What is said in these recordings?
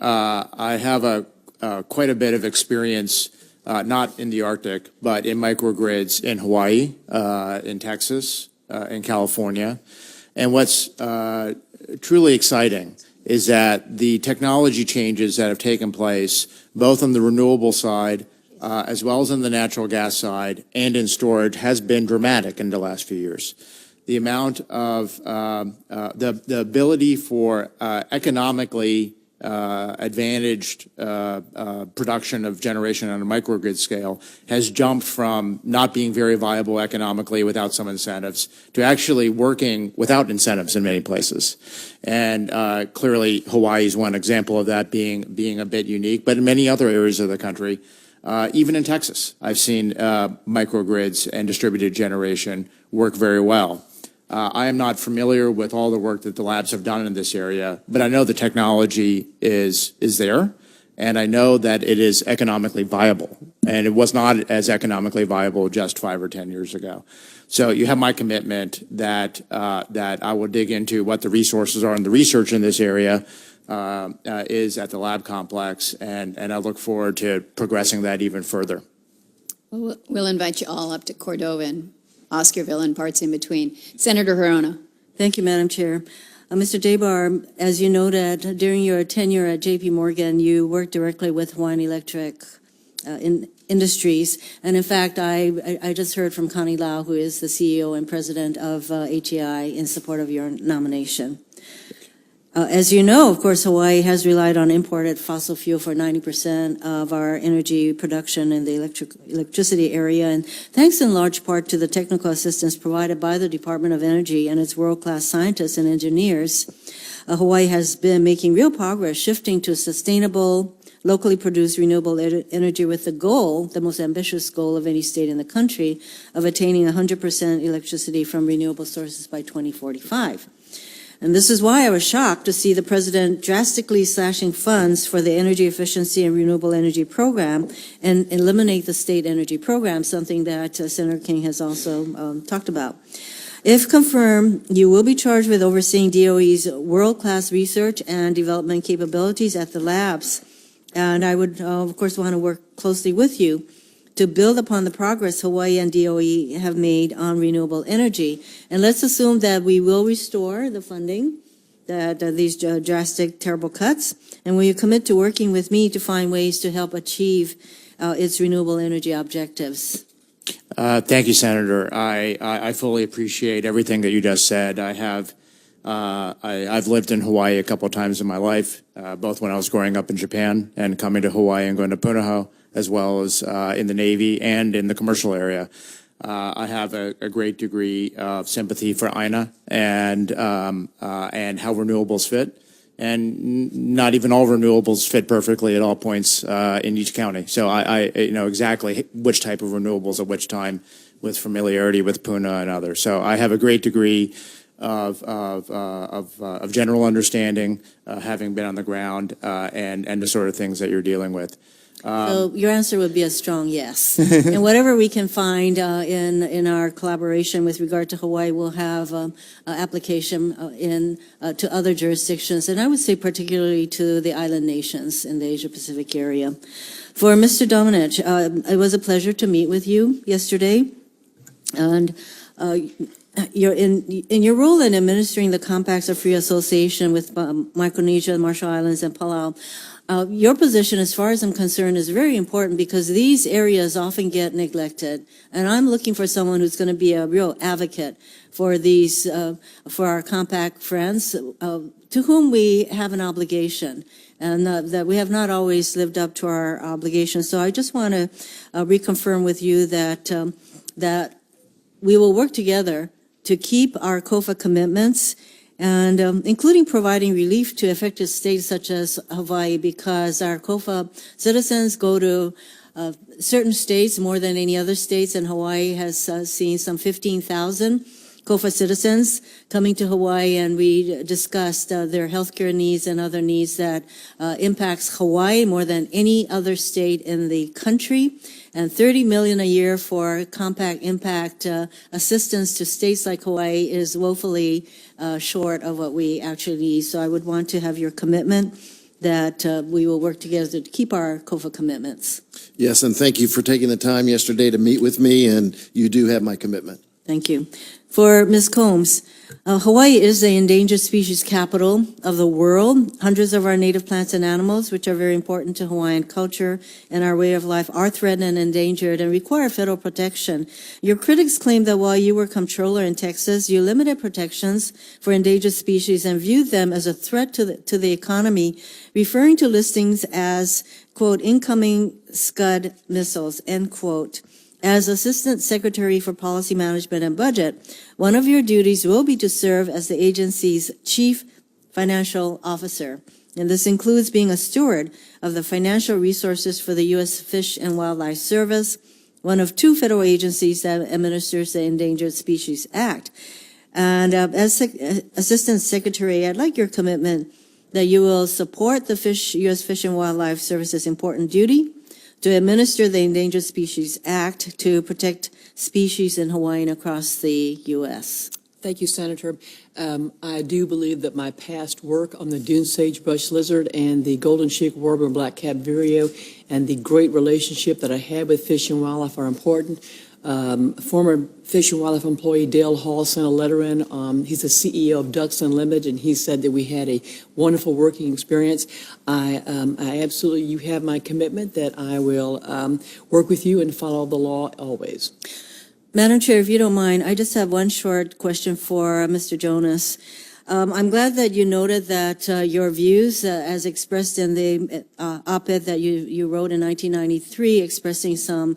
I have quite a bit of experience, not in the Arctic, but in microgrids in Hawaii, in Texas, in California. And what's truly exciting is that the technology changes that have taken place, both on the renewable side, as well as on the natural gas side and in storage, has been dramatic in the last few years. The amount of the ability for economically advantaged production of generation on a microgrid scale has jumped from not being very viable economically without some incentives to actually working without incentives in many places. And clearly Hawaii is one example of that being a bit unique, but in many other areas of the country, even in Texas, I've seen microgrids and distributed generation work very well. I am not familiar with all the work that the labs have done in this area, but I know the technology is there, and I know that it is economically viable, and it was not as economically viable just 5 or 10 years ago. So you have my commitment that that I will dig into what the resources are and the research in this area is at the lab complex, and I look forward to progressing that even further. We'll invite you all up to Cordova and Oscarville and parts in between. Senator Hirono. Thank you, Madam Chair. Mr. Debar, as you noted, during your tenure at J.P. Morgan, you worked directly with Hawaiian Electric Industries. And in fact, I just heard from Connie Lau, who is the CEO and president of HEI, in support of your nomination. As you know, of course, Hawaii has relied on imported fossil fuel for 90% of our energy production in the electricity area. And thanks in large part to the technical assistance provided by the Department of Energy and its world-class scientists and engineers, Hawaii has been making real progress, shifting to sustainable, locally produced renewable energy with the goal, the most ambitious goal of any state in the country, of attaining 100% electricity from renewable sources by 2045. And this is why I was shocked to see the president drastically slashing funds for the energy efficiency and renewable energy program and eliminate the state energy program, something that Senator King has also talked about. If confirmed, you will be charged with overseeing DOE's world-class research and development capabilities at the labs. And I would, of course, want to work closely with you to build upon the progress Hawaii and DOE have made on renewable energy. And let's assume that we will restore the funding, that these drastic, terrible cuts, and will you commit to working with me to find ways to help achieve its renewable energy objectives? Thank you, Senator. I fully appreciate everything that you just said. I've lived in Hawaii a couple of times in my life, both when I was growing up in Japan and coming to Hawaii and going to Punahou, as well as in the Navy and in the commercial area. I have a great degree of sympathy for INA and how renewables fit. And not even all renewables fit perfectly at all points in each county. So I know exactly which type of renewables at which time, with familiarity with Puna and others. So I have a great degree of general understanding, having been on the ground, and the sort of things that you're dealing with. So your answer would be a strong yes. And whatever we can find in our collaboration with regard to Hawaii, we'll have application to other jurisdictions, and I would say particularly to the island nations in the Asia-Pacific area. For Mr. Domenech, it was a pleasure to meet with you yesterday, and you're in your role in administering the Compacts of Free Association with Micronesia, Marshall Islands, and Palau. Your position, as far as I'm concerned, is very important because these areas often get neglected. And I'm looking for someone who's going to be a real advocate for these, for our compact friends, to whom we have an obligation, and that we have not always lived up to our obligations. So I just want to reconfirm with you that that we will work together to keep our COFA commitments, and including providing relief to affected states such as Hawaii, because our COFA citizens go to certain states more than any other states, and Hawaii has seen some 15,000 COFA citizens coming to Hawaii, and we discussed their healthcare needs and other needs that impacts Hawaii more than any other state in the country. And $30 million a year for compact impact assistance to states like Hawaii is woefully short of what we actually need. So I would want to have your commitment that we will work together to keep our COFA commitments. Yes, and thank you for taking the time yesterday to meet with me, and you do have my commitment. Thank you. For Ms. Combs, Hawaii is the endangered species capital of the world. Hundreds of our native plants and animals, which are very important to Hawaiian culture and our way of life, are threatened and endangered and require federal protection. Your critics claim that while you were comptroller in Texas, you limited protections for endangered species and viewed them as a threat to the economy, referring to listings as, quote, incoming Scud missiles, end quote. As Assistant Secretary for Policy Management and Budget, one of your duties will be to serve as the agency's Chief Financial Officer. And this includes being a steward of the financial resources for the U.S. Fish and Wildlife Service, one of two federal agencies that administers the Endangered Species Act. And as Assistant Secretary, I'd like your commitment that you will support the U.S. Fish and Wildlife Service's important duty to administer the Endangered Species Act to protect species in Hawaii and across the U.S. Thank you, Senator. I do believe that my past work on the dune sagebrush lizard and the golden cheek warbler black-cap vireo and the great relationship that I had with Fish and Wildlife are important. Former Fish and Wildlife employee Dale Hall sent a letter in. He's the CEO of Ducks Unlimited, and he said that we had a wonderful working experience. I absolutely, you have my commitment that I will work with you and follow the law always. Madam Chair, if you don't mind, I just have one short question for Mr. Jonas. I'm glad that you noted that your views, as expressed in the op-ed that you wrote in 1993, expressing some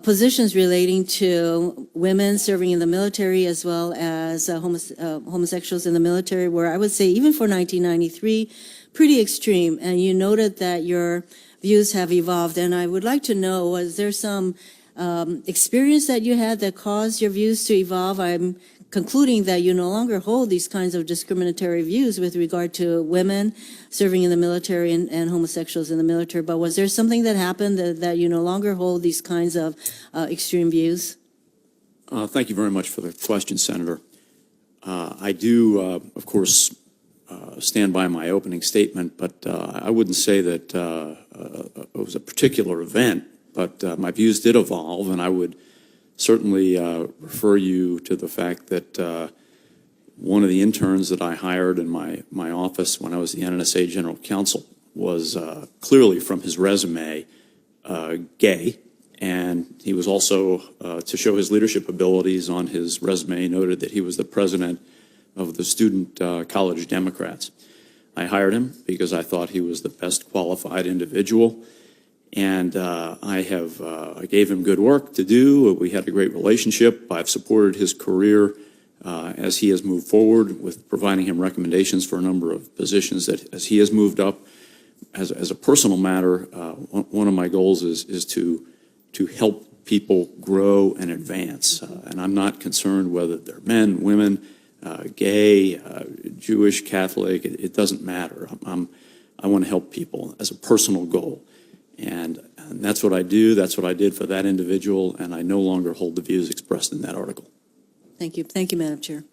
positions relating to women serving in the military as well as homosexuals in the military, were, I would say, even for 1993, pretty extreme. And you noted that your views have evolved. And I would like to know, was there some experience that you had that caused your views to evolve? I'm concluding that you no longer hold these kinds of discriminatory views with regard to women serving in the military and homosexuals in the military. But was there something that happened that you no longer hold these kinds of extreme views? Thank you very much for the question, Senator. I do, of course, stand by my opening statement, but I wouldn't say that it was a particular event, but my views did evolve, and I would certainly refer you to the fact that one of the interns that I hired in my office when I was the NNSA General Counsel was clearly, from his resume, gay. And he was also, to show his leadership abilities on his resume, noted that he was the president of the Student College Democrats. I hired him because I thought he was the best qualified individual. And I gave him good work to do. We had a great relationship. I've supported his career as he has moved forward with providing him recommendations for a number of positions that as he has moved up. As a personal matter, one of my goals is to help people grow and advance. And I'm not concerned whether they're men, women, gay, Jewish, Catholic. It doesn't matter. I want to help people as a personal goal. And that's what I do. That's what I did for that individual. And I no longer hold the views expressed in that article. Thank you. Thank you, Madam Chair.